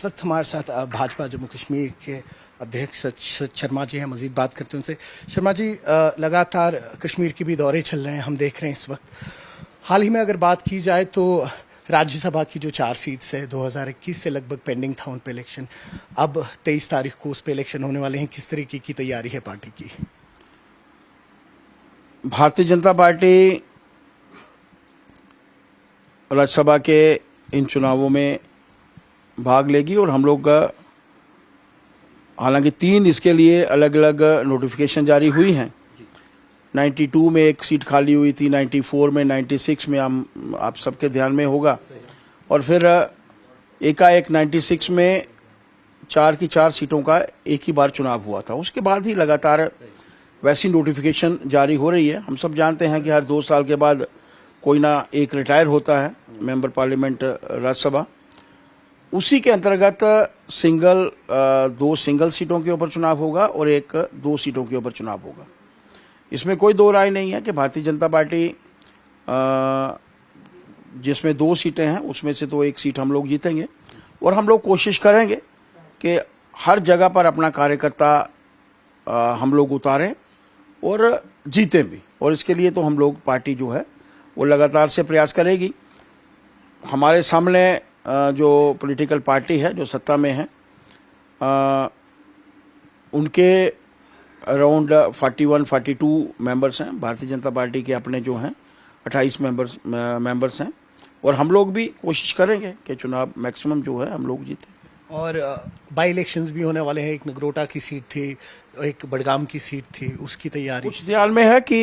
इस वक्त हमारे साथ भाजपा जम्मू कश्मीर के अध्यक्ष सचिन शर्मा जी हैं। मजीद बात करते हैं उनसे। शर्मा जी, लगातार कश्मीर के भी दौरे चल रहे हैं, हम देख रहे हैं इस वक्त। हाल ही में अगर बात की जाए तो राज्यसभा की जो 4 सीट्स है 2021 से लगभग पेंडिंग था उन पे इलेक्शन, अब 23 तारीख को उस पे इलेक्शन होने वाले हैं। किस तरीके की तैयारी है पार्टी की? भारतीय जनता पार्टी राज्यसभा के इन चुनावों में भाग लेगी और हम लोग हालांकि 3 इसके लिए अलग अलग नोटिफिकेशन जारी हुई हैं। 92 में एक सीट खाली हुई थी, 94 में, 96 में आप सबके ध्यान में होगा, और फिर एकाएक 96 में 4 की 4 सीटों का एक ही बार चुनाव हुआ था। उसके बाद ही लगातार वैसी नोटिफिकेशन जारी हो रही है। हम सब जानते हैं कि हर 2 साल के बाद कोई ना एक रिटायर होता है मेंबर पार्लियामेंट राज्यसभा। उसी के अंतर्गत 2 सिंगल सीटों के ऊपर चुनाव होगा और 2 सीटों के ऊपर चुनाव होगा। इसमें कोई दो राय नहीं है कि भारतीय जनता पार्टी जिसमें 2 सीटें हैं उसमें से तो 1 सीट हम लोग जीतेंगे, और हम लोग कोशिश करेंगे कि हर जगह पर अपना कार्यकर्ता हम लोग उतारें और जीतें भी, और इसके लिए तो हम लोग पार्टी जो है वो लगातार से प्रयास करेगी। हमारे सामने जो पॉलिटिकल पार्टी है जो सत्ता में है उनके अराउंड 41-42 मेंबर्स हैं। भारतीय जनता पार्टी के अपने जो हैं 28 मेंबर्स हैं, और हम लोग भी कोशिश करेंगे कि चुनाव मैक्सिमम जो है हम लोग जीतें। और बाई इलेक्शंस भी होने वाले हैं। एक नगरोटा की सीट थी, एक बड़गाम की सीट थी, उसकी तैयारी कुछ ध्यान में है कि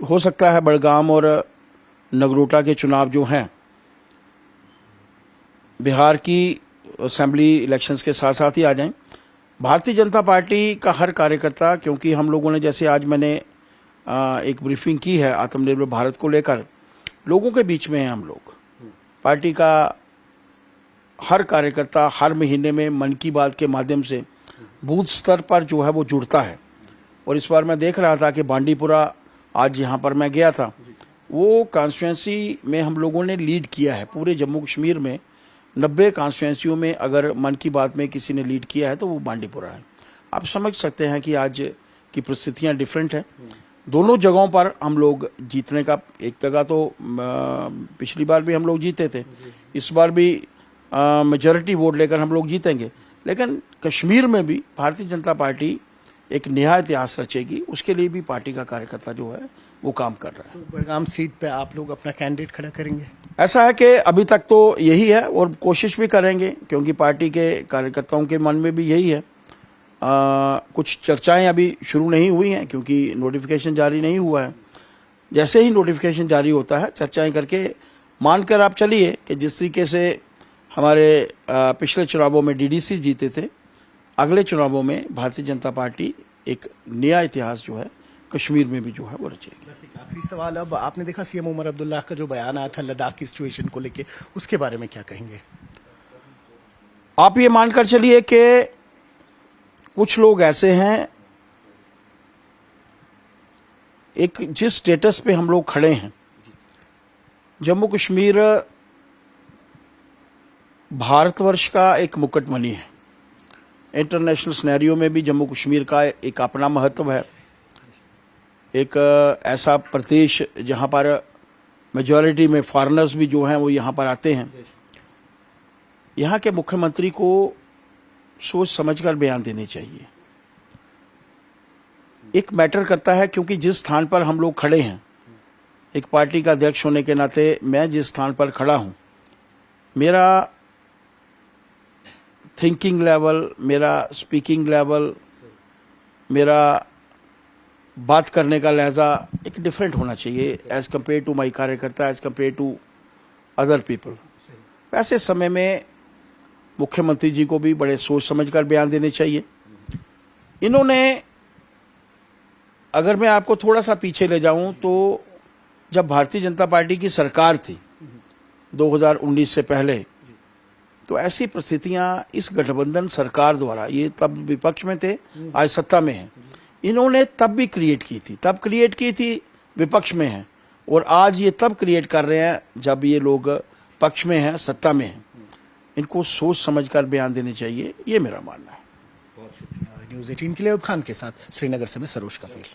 हो सकता है बड़गाम और नगरोटा के चुनाव जो हैं बिहार की असेंबली इलेक्शंस के साथ साथ ही आ जाएं। भारतीय जनता पार्टी का हर कार्यकर्ता, क्योंकि हम लोगों ने जैसे आज मैंने एक ब्रीफिंग की है आत्मनिर्भर भारत को लेकर, लोगों के बीच में है हम लोग। पार्टी का हर कार्यकर्ता हर महीने में मन की बात के माध्यम से बूथ स्तर पर जो है वो जुड़ता है। और इस बार मैं देख रहा था कि बांडीपुरा, आज यहाँ पर मैं गया था, वो कॉन्स्टिट्यूंसी में हम लोगों ने लीड किया है। पूरे जम्मू कश्मीर में 90 कॉन्स्टिट्यूंसियों में अगर मन की बात में किसी ने लीड किया है तो वो बांडीपुरा है। आप समझ सकते हैं कि आज की परिस्थितियां डिफरेंट हैं। दोनों जगहों पर हम लोग जीतने का, एक जगह तो पिछली बार भी हम लोग जीते थे, इस बार भी मेजॉरिटी वोट लेकर हम लोग जीतेंगे, लेकिन कश्मीर में भी भारतीय जनता पार्टी एक नया इतिहास रचेगी। उसके लिए भी पार्टी का कार्यकर्ता जो है वो काम कर रहा है। तो बड़गाम सीट पे आप लोग अपना कैंडिडेट खड़ा करेंगे? ऐसा है कि अभी तक तो यही है और कोशिश भी करेंगे, क्योंकि पार्टी के कार्यकर्ताओं के मन में भी यही है। कुछ चर्चाएं अभी शुरू नहीं हुई हैं क्योंकि नोटिफिकेशन जारी नहीं हुआ है। जैसे ही नोटिफिकेशन जारी होता है चर्चाएं करके मानकर आप चलिए कि जिस तरीके से हमारे पिछले चुनावों में डीडीसी जीते थे, अगले चुनावों में भारतीय जनता पार्टी एक नया इतिहास जो है कश्मीर में भी जो है वो रचेगी। आखिरी सवाल, अब आपने देखा सीएम उमर अब्दुल्ला का जो बयान आया था लद्दाख की सिचुएशन को लेके, उसके बारे में क्या कहेंगे? आप ये मानकर चलिए कि कुछ लोग ऐसे हैं, एक जिस स्टेटस पे हम लोग खड़े हैं, जम्मू कश्मीर भारतवर्ष का एक मुकुटमणि है। इंटरनेशनल सिनेरियो में भी जम्मू कश्मीर का एक अपना महत्व है। एक ऐसा प्रदेश जहां पर मेजॉरिटी में फॉरेनर्स भी जो हैं वो यहां पर आते हैं। यहां के मुख्यमंत्री को सोच समझकर बयान देने चाहिए। एक मैटर करता है, क्योंकि जिस स्थान पर हम लोग खड़े हैं, एक पार्टी का अध्यक्ष होने के नाते मैं जिस स्थान पर खड़ा हूं, मेरा थिंकिंग लेवल, मेरा स्पीकिंग लेवल, मेरा बात करने का लहजा एक डिफरेंट होना चाहिए एज कम्पेयर टू माई कार्यकर्ता, as compare to other people. वैसे समय में मुख्यमंत्री जी को भी बड़े सोच समझकर बयान देने चाहिए। इन्होंने, अगर मैं आपको थोड़ा सा पीछे ले जाऊं तो जब भारतीय जनता पार्टी की सरकार थी 2019 से पहले, तो ऐसी परिस्थितियां इस गठबंधन सरकार द्वारा, ये तब विपक्ष में थे, आज सत्ता में हैं, इन्होंने तब भी क्रिएट की थी, तब क्रिएट की थी, विपक्ष में हैं, और आज ये तब क्रिएट कर रहे हैं जब ये लोग पक्ष में हैं, सत्ता में हैं। इनको सोच समझकर बयान देने चाहिए, ये मेरा मानना है। बहुत शुक्रिया। न्यूज़ 18 के लिए अयूब खान के साथ श्रीनगर से मैं सरोज कफील।